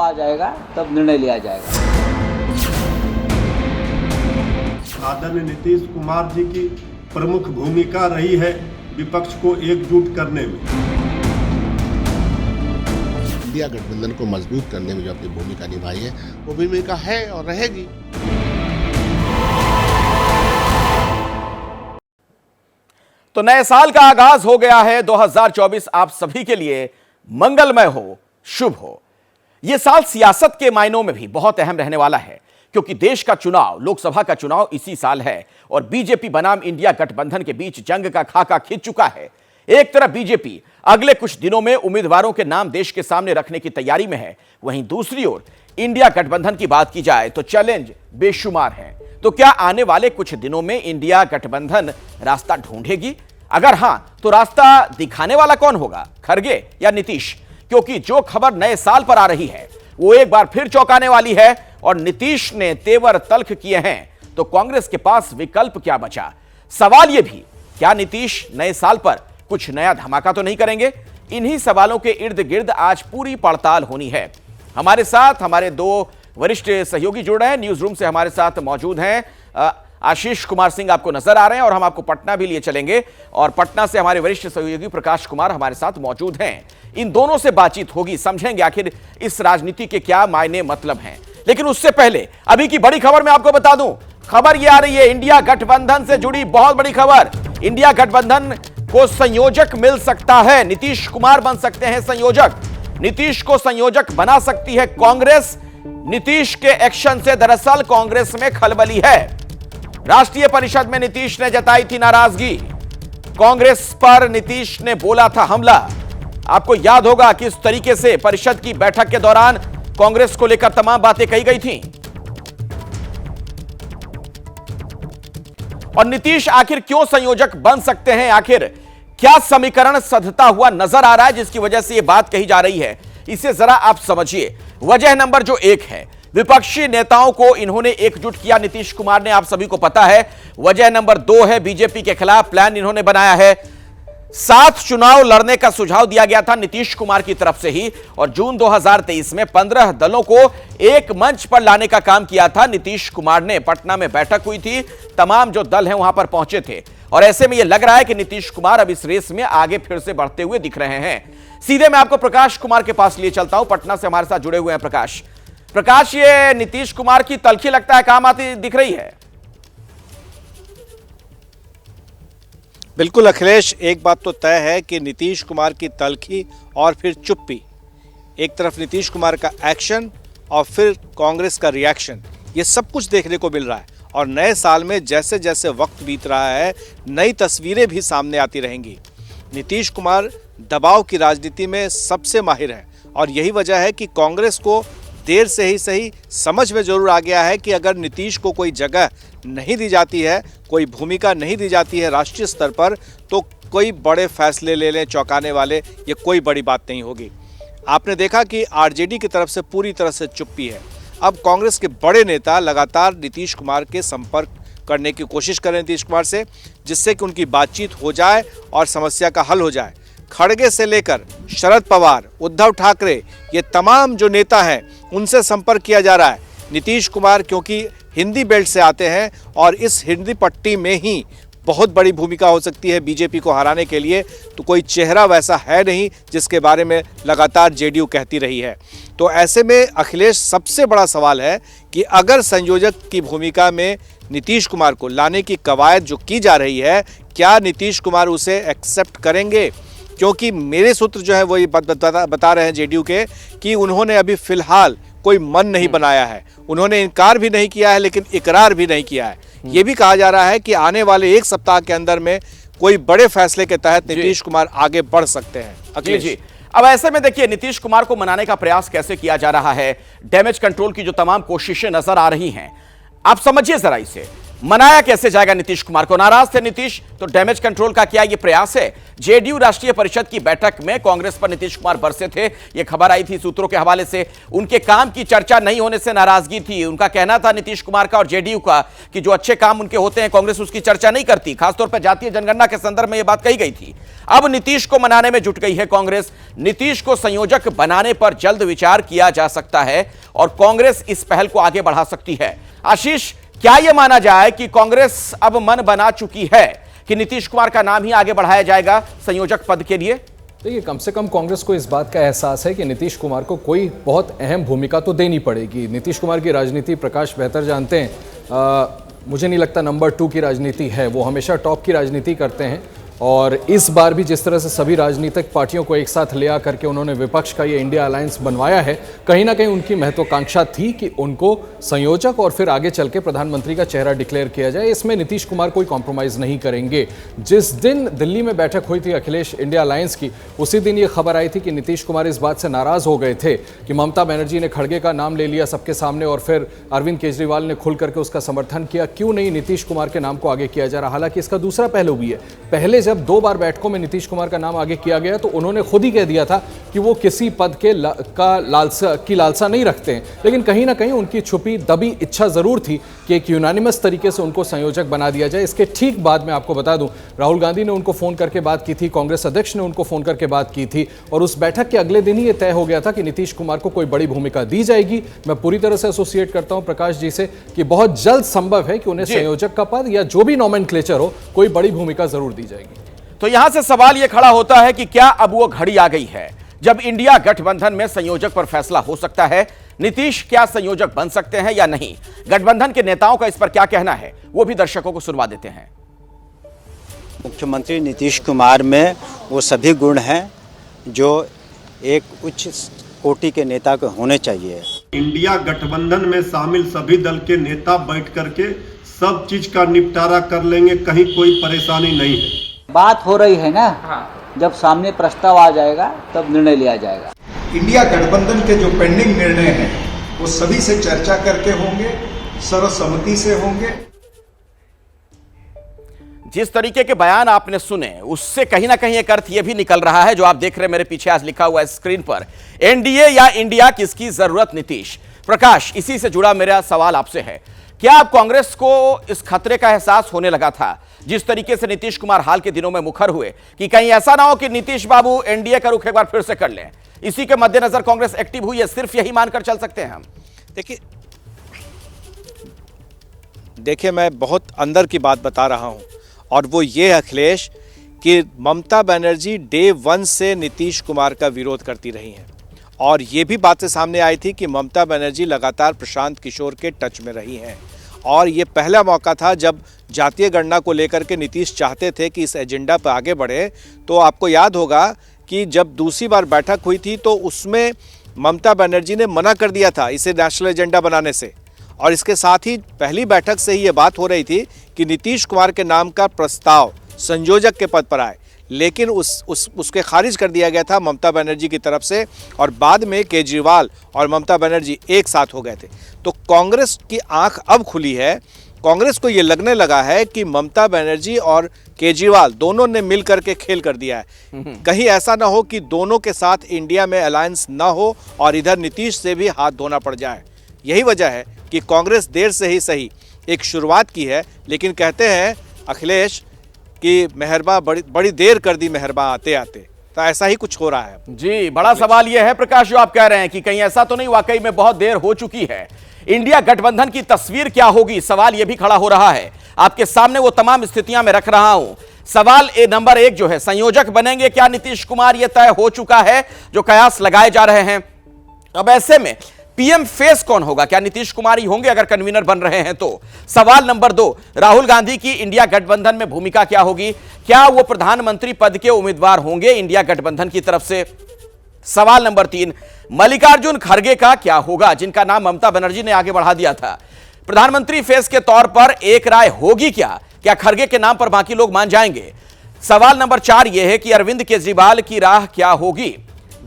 आ जाएगा तब निर्णय लिया जाएगा। आदरणीय नीतीश कुमार जी की प्रमुख भूमिका रही है विपक्ष को एकजुट करने में। इंडिया गठबंधन को मजबूत करने में जो अपनी भूमिका निभाई है वो भूमिका है और रहेगी। तो नए साल का आगाज हो गया है। 2024 आप सभी के लिए मंगलमय हो, शुभ हो। यह साल सियासत के मायनों में भी बहुत अहम रहने वाला है, क्योंकि देश का चुनाव, लोकसभा का चुनाव इसी साल है और बीजेपी बनाम इंडिया गठबंधन के बीच जंग का खाका खिंच चुका है। एक तरफ बीजेपी अगले कुछ दिनों में उम्मीदवारों के नाम देश के सामने रखने की तैयारी में है, वहीं दूसरी ओर इंडिया गठबंधन की बात की जाए तो चैलेंज बेशुमार हैं। तो क्या आने वाले कुछ दिनों में इंडिया गठबंधन रास्ता ढूंढेगी? अगर हां, तो रास्ता दिखाने वाला कौन होगा, खड़गे या नीतीश? क्योंकि जो खबर नए साल पर आ रही है वो एक बार फिर चौंकाने वाली है और नीतीश ने तेवर तल्ख किए हैं, तो कांग्रेस के पास विकल्प क्या बचा? सवाल यह भी, क्या नीतीश नए साल पर कुछ नया धमाका तो नहीं करेंगे? इन्हीं सवालों के इर्द गिर्द आज पूरी पड़ताल होनी है। हमारे साथ हमारे दो वरिष्ठ सहयोगी जुड़ रहे हैं। न्यूज रूम से हमारे साथ मौजूद हैं आशीष कुमार सिंह, आपको नजर आ रहे हैं, और हम आपको पटना भी लिए चलेंगे और पटना से हमारे वरिष्ठ सहयोगी प्रकाश कुमार हमारे साथ मौजूद हैं। इन दोनों से बातचीत होगी, समझेंगे आखिर इस राजनीति के क्या मायने मतलब हैं। लेकिन उससे पहले अभी की बड़ी खबर मैं आपको बता दूं। खबर यह आ रही है इंडिया गठबंधन से जुड़ी बहुत बड़ी खबर। इंडिया गठबंधन को संयोजक मिल सकता है, नीतीश कुमार बन सकते हैं संयोजक। नीतीश को संयोजक बना सकती है कांग्रेस। नीतीश के एक्शन से दरअसल कांग्रेस में खलबली है। राष्ट्रीय परिषद में नीतीश ने जताई थी नाराजगी। कांग्रेस पर नीतीश ने बोला था हमला। आपको याद होगा किस तरीके से परिषद की बैठक के दौरान कांग्रेस को लेकर तमाम बातें कही गई थी। और नीतीश आखिर क्यों संयोजक बन सकते हैं? आखिर क्या समीकरण सधता हुआ नजर आ रहा है जिसकी वजह से यह बात कही जा रही है? इसे जरा आप समझिए। वजह नंबर जो एक है, विपक्षी नेताओं को इन्होंने एकजुट किया नीतीश कुमार ने, आप सभी को पता है। वजह नंबर दो है, बीजेपी के खिलाफ प्लान इन्होंने बनाया है। साथ चुनाव लड़ने का सुझाव दिया गया था नीतीश कुमार की तरफ से ही, और जून 2023 में 15 दलों को एक मंच पर लाने का काम किया था नीतीश कुमार ने। पटना में बैठक हुई थी, तमाम जो दल हैं वहां पर पहुंचे थे, और ऐसे में यह लग रहा है कि नीतीश कुमार अब इस रेस में आगे फिर से बढ़ते हुए दिख रहे हैं। सीधे मैं आपको प्रकाश कुमार के पास लिए चलता हूं, पटना से हमारे साथ जुड़े हुए हैं प्रकाश, ये नीतीश कुमार की तलखी लगता है काम आती दिख रही है। बिल्कुल अखिलेश, एक बात तो तय है कि नीतीश कुमार की तलखी और फिर चुप्पी, एक तरफ नीतीश कुमार का एक्शन और फिर कांग्रेस का रिएक्शन, ये सब कुछ देखने को मिल रहा है। और नए साल में जैसे जैसे वक्त बीत रहा है, नई तस्वीरें भी सामने आती रहेंगी। नीतीश कुमार दबाव की राजनीति में सबसे माहिर है, और यही वजह है कि कांग्रेस को देर से ही सही समझ में जरूर आ गया है कि अगर नीतीश को कोई जगह नहीं दी जाती है, कोई भूमिका नहीं दी जाती है राष्ट्रीय स्तर पर, तो कोई बड़े फैसले ले लें चौंकाने वाले, ये कोई बड़ी बात नहीं होगी। आपने देखा कि आरजेडी की तरफ से पूरी तरह से चुप्पी है। अब कांग्रेस के बड़े नेता लगातार नीतीश कुमार के संपर्क करने की कोशिश कर रहे हैं नीतीश कुमार से, जिससे कि उनकी बातचीत हो जाए और समस्या का हल हो जाए। खड़गे से लेकर शरद पवार, उद्धव ठाकरे, ये तमाम जो नेता हैं उनसे संपर्क किया जा रहा है। नीतीश कुमार क्योंकि हिंदी बेल्ट से आते हैं और इस हिंदी पट्टी में ही बहुत बड़ी भूमिका हो सकती है बीजेपी को हराने के लिए, तो कोई चेहरा वैसा है नहीं जिसके बारे में लगातार जेडीयू कहती रही है। तो ऐसे में अखिलेश, सबसे बड़ा सवाल है कि अगर संयोजक की भूमिका में नीतीश कुमार को लाने की कवायद जो की जा रही है, क्या नीतीश कुमार उसे एक्सेप्ट करेंगे? क्योंकि मेरे सूत्र जो है वो ये बता रहे हैं जेडीयू के कि उन्होंने अभी फिलहाल कोई मन नहीं बनाया है। उन्होंने इनकार भी नहीं किया है, लेकिन इकरार भी नहीं किया है। ये भी कहा जा रहा है कि आने वाले एक सप्ताह के अंदर में कोई बड़े फैसले के तहत नीतीश कुमार आगे बढ़ सकते हैं। अखिलेश जी, अब ऐसे में देखिए नीतीश कुमार को मनाने का प्रयास कैसे किया जा रहा है। डैमेज कंट्रोल की जो तमाम कोशिशें नजर आ रही हैं, आप समझिए जरा इसे। मनाया कैसे जाएगा नीतीश कुमार को? नाराज थे नीतीश, तो डैमेज कंट्रोल का क्या यह प्रयास है? जेडीयू राष्ट्रीय परिषद की बैठक में कांग्रेस पर नीतीश कुमार बरसे थे, यह खबर आई थी सूत्रों के हवाले से। उनके काम की चर्चा नहीं होने से नाराजगी थी। उनका कहना था नीतीश कुमार का और जेडीयू का कि जो अच्छे काम उनके होते हैं कांग्रेस उसकी चर्चा नहीं करती, खासतौर पर जातीय जनगणना के संदर्भ में यह बात कही गई थी। अब नीतीश को मनाने में जुट गई है कांग्रेस। नीतीश को संयोजक बनाने पर जल्द विचार किया जा सकता है और कांग्रेस इस पहल को आगे बढ़ा सकती है। आशीष, क्या यह माना जाए कि कांग्रेस अब मन बना चुकी है कि नीतीश कुमार का नाम ही आगे बढ़ाया जाएगा संयोजक पद के लिए? देखिए, कम से कम कांग्रेस को इस बात का एहसास है कि नीतीश कुमार को कोई बहुत अहम भूमिका तो देनी पड़ेगी। नीतीश कुमार की राजनीति प्रकाश बेहतर जानते हैं। मुझे नहीं लगता नंबर 2 की राजनीति है, वो हमेशा टॉप की राजनीति करते हैं। और इस बार भी जिस तरह से सभी राजनीतिक पार्टियों को एक साथ ले आकर के उन्होंने विपक्ष का ये इंडिया अलायंस बनवाया है, कहीं ना कहीं उनकी महत्वाकांक्षा थी कि उनको संयोजक और फिर आगे चल के प्रधानमंत्री का चेहरा डिक्लेयर किया जाए। इसमें नीतीश कुमार कोई कॉम्प्रोमाइज़ नहीं करेंगे। जिस दिन दिल्ली में बैठक हुई थी अखिलेश इंडिया अलायंस की, उसी दिन ये खबर आई थी कि नीतीश कुमार इस बात से नाराज़ हो गए थे कि ममता बनर्जी ने खड़गे का नाम ले लिया सबके सामने और फिर अरविंद केजरीवाल ने खुल करके उसका समर्थन किया। क्यों नहीं नीतीश कुमार के नाम को आगे किया जा रहा? हालांकि इसका दूसरा पहलू भी है। पहले जब 2 बार बैठकों में नीतीश कुमार का नाम आगे किया गया तो उन्होंने खुद ही कह दिया था कि वो किसी पद के लालसा नहीं रखते हैं, लेकिन कहीं ना कहीं उनकी छुपी दबी इच्छा जरूर थी कि एक यूनानिमस तरीके से उनको संयोजक बना दिया जाए। इसके ठीक बाद में आपको बता दूं, राहुल गांधी ने उनको फोन करके बात की थी, कांग्रेस अध्यक्ष ने उनको फोन करके बात की थी और उस बैठक के अगले दिन ही यह तय हो गया था कि नीतीश कुमार को कोई बड़ी भूमिका दी जाएगी। मैं पूरी तरह से एसोसिएट करता हूं प्रकाश जी से कि बहुत जल्द संभव है कि उन्हें संयोजक का पद या जो भी नॉमेनक्लेचर हो, कोई बड़ी भूमिका जरूर दी जाएगी। तो यहां से सवाल यह खड़ा होता है कि क्या अब वो घड़ी आ गई है जब इंडिया गठबंधन में संयोजक पर फैसला हो सकता है? नीतीश क्या संयोजक बन सकते हैं या नहीं? गठबंधन के नेताओं का इस पर क्या कहना है, वो भी दर्शकों को सुनवा देते हैं। मुख्यमंत्री नीतीश कुमार में वो सभी गुण हैं जो एक उच्च कोटि के नेता को होने चाहिए। इंडिया गठबंधन में शामिल सभी दल के नेता बैठ करके सब चीज का निपटारा कर लेंगे, कहीं कोई परेशानी नहीं है। बात हो रही है ना, जब सामने प्रस्ताव आ जाएगा तब निर्णय लिया जाएगा। इंडिया गठबंधन के जो पेंडिंग निर्णय हैं वो सभी से चर्चा करके होंगे, सर्वसम्मति से होंगे। जिस तरीके के बयान आपने सुने उससे कहीं ना कहीं एक अर्थ यह भी निकल रहा है जो आप देख रहे हैं मेरे पीछे आज लिखा हुआ है स्क्रीन पर, एनडीए या इंडिया, किसकी जरूरत नीतीश? प्रकाश, इसी से जुड़ा मेरा सवाल आपसे है, क्या अब कांग्रेस को इस खतरे का एहसास होने लगा था जिस तरीके से नीतीश कुमार हाल के दिनों में मुखर हुए कि कहीं ऐसा ना हो कि नीतीश बाबू एनडीए का रुख एक बार फिर से कर लें? इसी के मद्देनजर कांग्रेस एक्टिव हुई है, सिर्फ यही मानकर चल सकते हैं हम? देखिए मैं बहुत अंदर की बात बता रहा हूं और वो ये अखिलेश कि ममता बनर्जी डे 1 से नीतीश कुमार का विरोध करती रही हैं और ये भी बातें सामने आई थी कि ममता बनर्जी लगातार प्रशांत किशोर के टच में रही हैं और ये पहला मौका था जब जातीय गणना को लेकर के नीतीश चाहते थे कि इस एजेंडा पर आगे बढ़े। तो आपको याद होगा कि जब दूसरी बार बैठक हुई थी तो उसमें ममता बनर्जी ने मना कर दिया था इसे नेशनल एजेंडा बनाने से और इसके साथ ही पहली बैठक से ही ये बात हो रही थी कि नीतीश कुमार के नाम का प्रस्ताव संयोजक के पद पर आए, लेकिन उसके खारिज कर दिया गया था ममता बनर्जी की तरफ से और बाद में केजरीवाल और ममता बनर्जी एक साथ हो गए थे। तो कांग्रेस की आंख अब खुली है, कांग्रेस को ये लगने लगा है कि ममता बनर्जी और केजरीवाल दोनों ने मिल करके खेल कर दिया है। कहीं ऐसा ना हो कि दोनों के साथ इंडिया में अलायंस ना हो और इधर नीतीश से भी हाथ धोना पड़ जाए। यही वजह है कि कांग्रेस देर से ही सही एक शुरुआत की है, लेकिन कहते हैं अखिलेश कि मेहरबा बड़ी देर कर दी मेहरबा आते आते, तो ऐसा ही कुछ हो रहा है। जी, बड़ा सवाल यह है प्रकाश जो आप कह रहे हैं कि कहीं ऐसा तो नहीं वाकई में बहुत देर हो चुकी है? इंडिया गठबंधन की तस्वीर क्या होगी, सवाल यह भी खड़ा हो रहा है। आपके सामने वो तमाम स्थितियां मैं रख रहा हूं। सवाल नंबर 1 जो है, संयोजक बनेंगे क्या नीतीश कुमार? यह तय हो चुका है, जो कयास लगाए जा रहे हैं। अब ऐसे में पीएम फेस कौन होगा? क्या नीतीश कुमार ही होंगे अगर कन्वीनर बन रहे हैं तो? सवाल नंबर 2, राहुल गांधी की इंडिया गठबंधन में भूमिका क्या होगी? क्या वो प्रधानमंत्री पद के उम्मीदवार होंगे इंडिया गठबंधन की तरफ से? सवाल नंबर 3, मल्लिकार्जुन खड़गे का क्या होगा, जिनका नाम ममता बनर्जी ने आगे बढ़ा दिया था? प्रधानमंत्री फेस के तौर पर एक राय होगी क्या खड़गे के नाम पर बाकी लोग मान जाएंगे? सवाल नंबर 4 यह है कि अरविंद केजरीवाल की राह क्या होगी?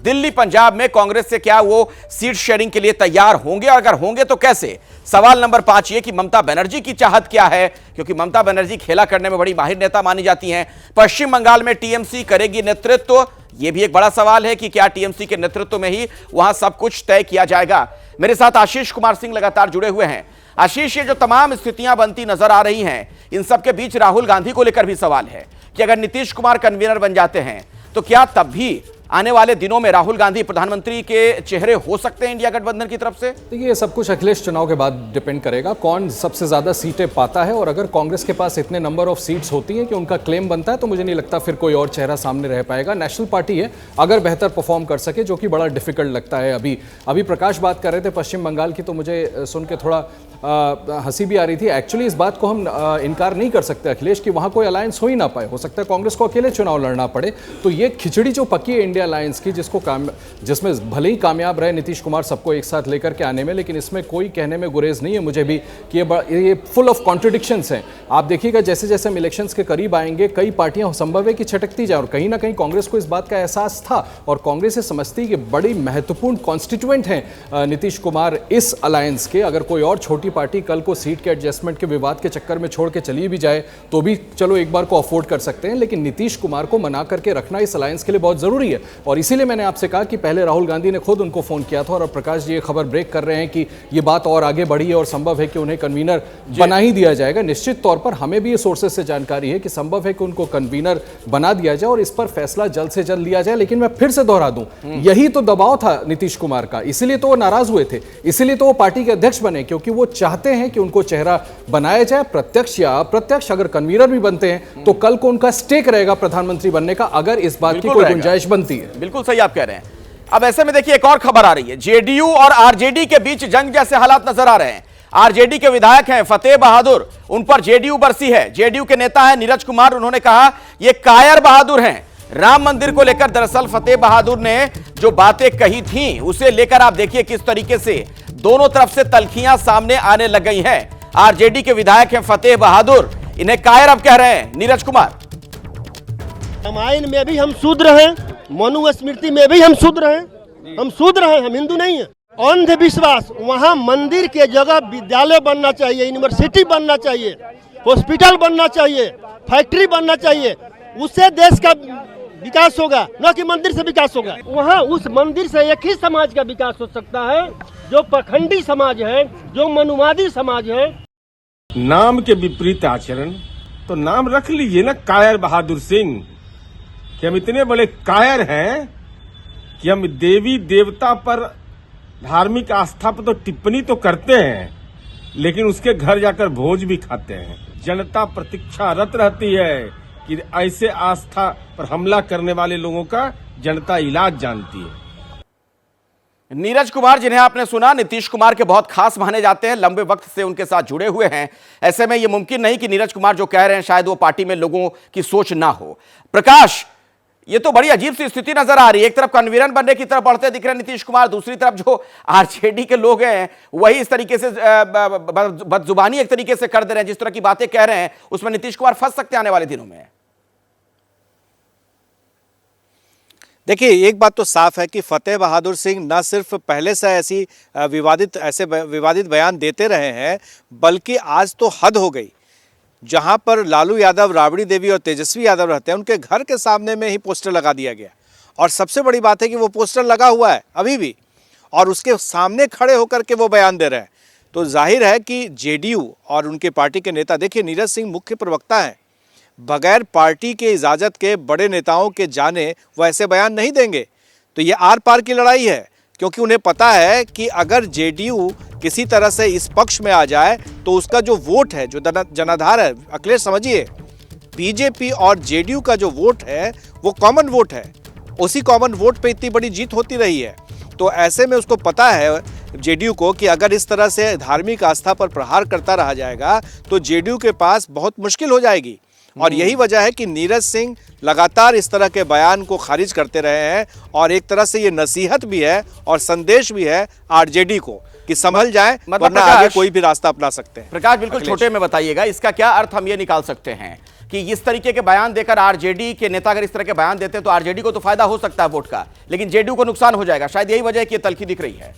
दिल्ली पंजाब में कांग्रेस से क्या वो सीट शेयरिंग के लिए तैयार होंगे? अगर होंगे तो कैसे? सवाल नंबर 5 ये कि ममता बनर्जी की चाहत क्या है, क्योंकि ममता बनर्जी खेला करने में बड़ी माहिर नेता मानी जाती हैं। पश्चिम बंगाल में टीएमसी करेगी नेतृत्व, यह भी एक बड़ा सवाल है कि क्या टीएमसी के नेतृत्व में ही वहां सब कुछ तय किया जाएगा। मेरे साथ आशीष कुमार सिंह लगातार जुड़े हुए हैं। आशीष, ये जो तमाम स्थितियां बनती नजर आ रही हैं, इन सब के बीच राहुल गांधी को लेकर भी सवाल है कि अगर नीतीश कुमार कन्वीनर बन जाते हैं तो क्या तब भी आने वाले दिनों में राहुल गांधी प्रधानमंत्री के चेहरे हो सकते हैं इंडिया गठबंधन की तरफ से? देखिए, ये सब कुछ अखिलेश चुनाव के बाद डिपेंड करेगा कौन सबसे ज्यादा सीटें पाता है, और अगर कांग्रेस के पास इतने नंबर ऑफ सीट्स होती हैं कि उनका क्लेम बनता है तो मुझे नहीं लगता फिर कोई और चेहरा सामने रह पाएगा। नेशनल पार्टी है, अगर बेहतर परफॉर्म कर सके, जो कि बड़ा डिफिकल्ट लगता है। अभी प्रकाश बात कर रहे थे पश्चिम बंगाल की, तो मुझे सुन के थोड़ा हंसी भी आ रही थी। एक्चुअली इस बात को हम इनकार नहीं कर सकते अखिलेश कि वहां कोई अलायंस हो ही ना पाए, हो सकता है कांग्रेस को अकेले चुनाव लड़ना पड़े। तो ये खिचड़ी जो पकी है इंडिया अलायंस की, जिसमें भले ही कामयाब रहे नीतीश कुमार सबको एक साथ लेकर के आने में, लेकिन इसमें कोई कहने में गुरेज नहीं है मुझे भी कि ये फुल ऑफ कॉन्ट्रडिक्शंस हैं। आप देखिएगा जैसे जैसे हम इलेक्शंस के करीब आएंगे, कई पार्टियां संभव है कि छटकती जाए, और कहीं ना कहीं कांग्रेस को इस बात का एहसास था, और कांग्रेस ये समझती कि बड़ी महत्वपूर्ण कॉन्स्टिट्यूएंट हैं नीतीश कुमार इस अलायंस के। अगर कोई और छोटी पार्टी कल को सीट के एडजस्टमेंट के विवाद के चक्कर में छोड़ के चली भी जाए तो भी चलो एक बार को अफोर्ड कर सकते हैं, लेकिन नीतीश कुमार को मना करके रखना इस अलायंस के लिए बहुत जरूरी है। और इसीलिए मैंने आपसे कहा कि पहले राहुल गांधी ने खुद उनको फोन किया था, और प्रकाश जी ये खबर ब्रेक कर रहे हैं कि ये बात और आगे बढ़ी है और संभव है कि उन्हें कन्वीनर बना ही दिया जाएगा। निश्चित तौर पर हमें भी ये सोर्सेस से जानकारी है कि संभव है कि उनको कन्वीनर बना दिया जाए और इस पर फैसला जल्द से जल्द लिया जाए। लेकिन मैं फिर से दोहरा दूं, यही तो दबाव था नीतीश कुमार का, इसीलिए तो वो नाराज हुए थे, इसीलिए तो वो पार्टी के अध्यक्ष बने, क्योंकि वो चाहते हैं कि उनको चेहरा बनाया जाए, प्रत्यक्ष या अप्रत्यक्ष। अगर कन्वीनर भी बनते हैं तो कल को उनका स्टेक रहेगा प्रधानमंत्री बनने का, अगर इस बात की कोई गुंजाइश बनती है। बिल्कुल सही आप कह रहे हैं। अब ऐसे में देखिए एक और खबर आ रही है, जेडीयू और आरजेडी के बीच जंग जैसे हालात नजर आ रहे हैं। आरजेडी के विधायक हैं फतेह बहादुर, उन पर जेडीयू बरसी है। जेडीयू के नेता हैं नीरज कुमार, उन्होंने कहा ये कायर बहादुर हैं। राम मंदिर को लेकर दरअसल फतेह बहादुर ने जो बातें कही थी उसे लेकर आप देखिए किस तरीके से दोनों तरफ से तलखियां सामने आने लग गई हैं। आरजेडी के विधायक हैं फतेह बहादुर, इन्हें कायर अब कह रहे हैं नीरज कुमार। रामायण में भी हम शूद्र हैं, मनुस्मृति में भी हम शूद्र हैं, हम हिंदू नहीं हैं। अंधविश्वास, वहाँ मंदिर के जगह विद्यालय बनना चाहिए, यूनिवर्सिटी बनना चाहिए, हॉस्पिटल बनना चाहिए, फैक्ट्री बनना चाहिए, उससे देश का विकास होगा, न कि मंदिर से विकास होगा। वहाँ उस मंदिर से एक ही समाज का विकास हो सकता है, जो पखंडी समाज है, जो मनुवादी समाज है। नाम के विपरीत आचरण, तो नाम रख लीजिए ना कायर बहादुर सिंह, कि हम इतने बड़े कायर हैं कि हम देवी देवता पर धार्मिक आस्था पर तो टिप्पणी तो करते हैं, लेकिन उसके घर जाकर भोज भी खाते हैं। जनता प्रतीक्षारत रहती है कि ऐसे आस्था पर हमला करने वाले लोगों का जनता इलाज जानती है। नीरज कुमार, जिन्हें आपने सुना, नीतीश कुमार के बहुत खास माने जाते हैं, लंबे वक्त से उनके साथ जुड़े हुए हैं। ऐसे में यह मुमकिन नहीं कि नीरज कुमार जो कह रहे हैं शायद वो पार्टी में लोगों की सोच ना हो। प्रकाश, ये तो बड़ी अजीब सी स्थिति नजर आ रही है। एक तरफ कन्वीनर बनने की तरफ बढ़ते दिख रहे हैं नीतीश कुमार, दूसरी तरफ जो आरजेडी के लोग हैं वही इस तरीके से बदजुबानी एक तरीके से कर दे रहे हैं। जिस तरह की बातें कह रहे हैं उसमें नीतीश कुमार फंस सकते हैं आने वाले दिनों में। देखिए, एक बात तो साफ है कि फतेह बहादुर सिंह न सिर्फ पहले से ऐसे विवादित बयान देते रहे हैं, बल्कि आज तो हद हो गई। जहां पर लालू यादव, राबड़ी देवी और तेजस्वी यादव रहते हैं, उनके घर के सामने में ही पोस्टर लगा दिया गया। और सबसे बड़ी बात है कि वो पोस्टर लगा हुआ है अभी भी, और उसके सामने खड़े होकर के वो बयान दे रहे हैं। तो जाहिर है कि जेडीयू और उनके पार्टी के नेता, देखिए नीरज सिंह मुख्य प्रवक्ता हैं, बगैर पार्टी के इजाज़त के बड़े नेताओं के जाने वो ऐसे बयान नहीं देंगे। तो ये आर पार की लड़ाई है, क्योंकि उन्हें पता है कि अगर जेडीयू किसी तरह से इस पक्ष में आ जाए तो उसका जो वोट है, जो जनाधार है, अखिलेश समझिए, बीजेपी और जेडीयू का जो वोट है वो कॉमन वोट है, उसी कॉमन वोट पे इतनी बड़ी जीत होती रही है। तो ऐसे में उसको पता है जेडीयू को कि अगर इस तरह से धार्मिक आस्था पर प्रहार करता रहा जाएगा तो जेडीयू के पास बहुत मुश्किल हो जाएगी। और यही वजह है कि नीरज सिंह लगातार इस तरह के बयान को खारिज करते रहे हैं, और एक तरह से ये नसीहत भी है और संदेश भी है आरजेडी को। कि संभल जाए, मतलब वरना आगे कोई भी रास्ता अपना सकते हैं। प्रकाश, बिल्कुल छोटे में बताइएगा, इसका क्या अर्थ हम ये निकाल सकते हैं कि इस तरीके के बयान देकर आरजेडी के नेता अगर इस तरह के बयान देते हैं तो आरजेडी को तो फायदा हो सकता है वोट का, लेकिन जेडीयू को नुकसान हो जाएगा। शायद यही वजह है कि ये तल्खी दिख रही है।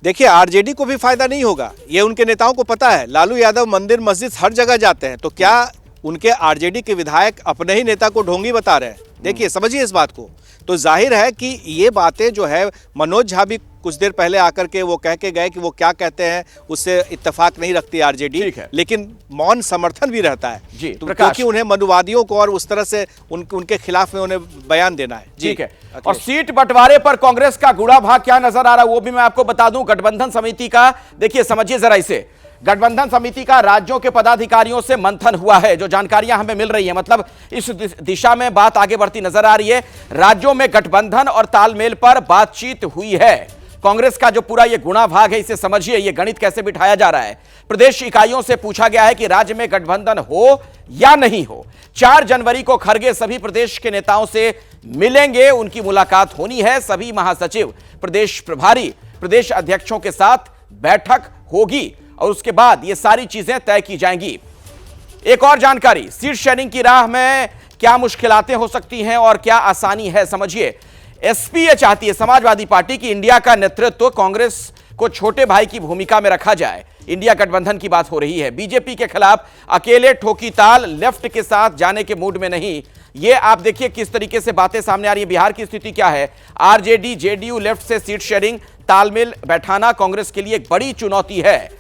देखिए, आरजेडी को भी फायदा नहीं होगा, ये उनके नेताओं को पता है। लालू यादव मंदिर मस्जिद हर जगह जाते हैं, तो क्या उनके आरजेडी के विधायक अपने ही नेता को ढोंगी बता रहे हैं? देखिए, समझिए इस बात को। तो जाहिर है कि ये बातें जो है, मनोज झा भी कुछ देर पहले आकर के वो कह के गए कि वो क्या कहते हैं उससे इत्तेफाक नहीं रखती आरजेडी, लेकिन मौन समर्थन भी रहता है जी, तो क्योंकि उन्हें मनुवादियों को और उस तरह से उनके खिलाफ में उन्हें बयान देना है। ठीक है। और सीट बंटवारे पर कांग्रेस का गुड़ा भाग क्या नजर आ रहा है वो भी मैं आपको बता दूं। गठबंधन समिति का देखिए, समझिए जरा इसे। गठबंधन समिति का राज्यों के पदाधिकारियों से मंथन हुआ है, जो जानकारियां हमें मिल रही है, मतलब इस दिशा में बात आगे बढ़ती नजर आ रही है। राज्यों में गठबंधन और तालमेल पर बातचीत हुई है। कांग्रेस का जो पूरा ये गुणा भाग है, इसे समझिए, ये गणित कैसे बिठाया जा रहा है। प्रदेश इकाइयों से पूछा गया है कि राज्य में गठबंधन हो या नहीं हो। 4 जनवरी को खड़गे सभी प्रदेश के नेताओं से मिलेंगे, उनकी मुलाकात होनी है। सभी महासचिव, प्रदेश प्रभारी, प्रदेश अध्यक्षों के साथ बैठक होगी और उसके बाद ये सारी चीजें तय की जाएंगी। एक और जानकारी, सीट शेयरिंग की राह में क्या मुश्किलातें हो सकती हैं और क्या आसानी है, समझिए। एसपी ये चाहती है, समाजवादी पार्टी की, इंडिया का नेतृत्व कांग्रेस को छोटे भाई की भूमिका में रखा जाए। इंडिया गठबंधन की बात हो रही है। बीजेपी के खिलाफ अकेले ठोकी ताल, लेफ्ट के साथ जाने के मूड में नहीं। ये आप देखिए किस तरीके से बातें सामने आ रही है। बिहार की स्थिति क्या है? आरजेडी जेडीयू लेफ्ट से सीट शेयरिंग, तालमेल बैठाना कांग्रेस के लिए एक बड़ी चुनौती है।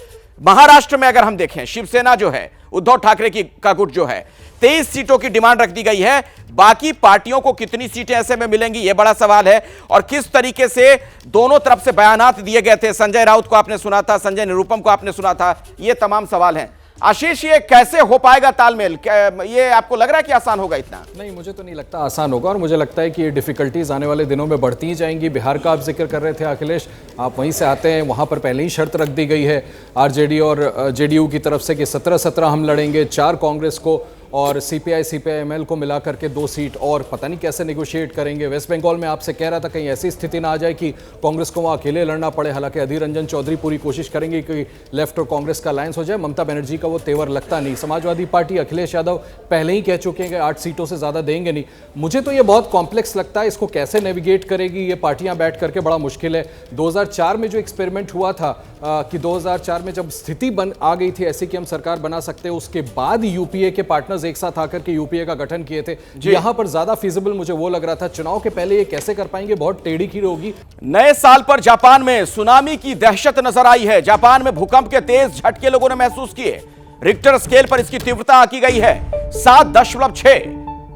महाराष्ट्र में अगर हम देखें, शिवसेना जो है, उद्धव ठाकरे का गुट जो है, 23 सीटों की डिमांड रख दी गई है। बाकी पार्टियों को कितनी सीटें ऐसे में मिलेंगी, यह बड़ा सवाल है। और किस तरीके से दोनों तरफ से बयानात दिए गए थे, संजय राउत को आपने सुना था, संजय निरुपम को आपने सुना था, ये तमाम सवाल हैं। आशीष, ये कैसे हो पाएगा तालमेल? ये आपको लग रहा है कि आसान होगा इतना? नहीं, मुझे तो नहीं लगता आसान होगा, और मुझे लगता है कि ये डिफिकल्टीज आने वाले दिनों में बढ़ती ही जाएंगी। बिहार का आप जिक्र कर रहे थे अखिलेश, आप वहीं से आते हैं, वहाँ पर पहले ही शर्त रख दी गई है आरजेडी और जेडीयू की तरफ से कि 17-17 हम लड़ेंगे, 4 कांग्रेस को और सीपीआई सीपीआईएमएल को मिला करके 2 सीट, और पता नहीं कैसे नेगोशिएट करेंगे। वेस्ट बंगाल में आपसे कह रहा था कहीं ऐसी स्थिति ना आ जाए कि कांग्रेस को वहाँ अकेले लड़ना पड़े। हालांकि अधीर रंजन चौधरी पूरी कोशिश करेंगे कि लेफ्ट और कांग्रेस का अलायंस हो जाए। ममता बनर्जी का वो तेवर लगता नहीं। समाजवादी पार्टी, अखिलेश यादव पहले ही कह चुके हैं कि 8 सीटों से ज़्यादा देंगे नहीं। मुझे तो ये बहुत कॉम्प्लेक्स लगता है, इसको कैसे नेविगेट करेगी ये पार्टियां बैठ करके, बड़ा मुश्किल है। 2004 में जो एक्सपेरिमेंट हुआ था कि 2004 में जब स्थिति आ गई थी ऐसी कि हम सरकार बना सकते हैं, उसके बाद यूपीए के पार्टनर्स एक साथ आकर के यूपीए का गठन किए थे। यहां पर ज्यादा फिजिबल मुझे वो लग रहा था। चुनाव के पहले ये कैसे कर पाएंगे, बहुत टेढ़ी खीर होगी। नए साल पर जापान में सुनामी की दहशत नजर आई है। जापान में भूकंप के तेज झटके लोगों ने महसूस किए। रिक्टर स्केल पर इसकी तीव्रता आंकी गई है 7.6।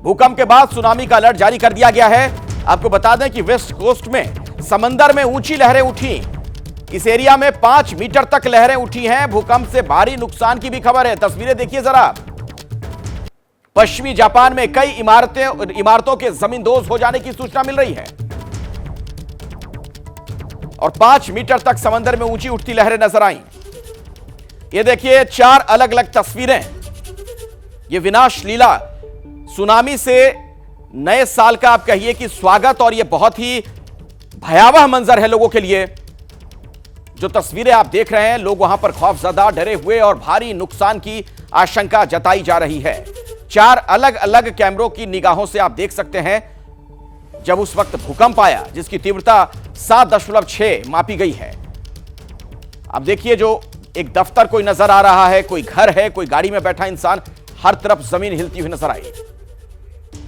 भूकंप के बाद सुनामी का अलर्ट जारी कर दिया गया है। आपको बता दें कि वेस्ट कोस्ट में समंदर में ऊंची लहरें उठी। इस एरिया में 5 मीटर तक लहरें उठी हैं। भूकंप से भारी नुकसान की भी खबर है। तस्वीरें देखिए जरा। पश्चिमी जापान में कई इमारतों के जमींदोज हो जाने की सूचना मिल रही है और 5 मीटर तक समंदर में ऊंची उठती लहरें नजर आई। ये देखिए 4 अलग अलग तस्वीरें। ये विनाश लीला सुनामी से नए साल का आप कहिए कि स्वागत, और ये बहुत ही भयावह मंजर है लोगों के लिए। जो तस्वीरें आप देख रहे हैं, लोग वहां पर खौफजदा, डरे हुए और भारी नुकसान की आशंका जताई जा रही है। 4 अलग अलग कैमरों की निगाहों से आप देख सकते हैं जब उस वक्त भूकंप आया जिसकी तीव्रता 7.6 मापी गई है। अब देखिए, जो एक दफ्तर कोई नजर आ रहा है, कोई घर है, कोई गाड़ी में बैठा इंसान, हर तरफ जमीन हिलती हुई नजर आई।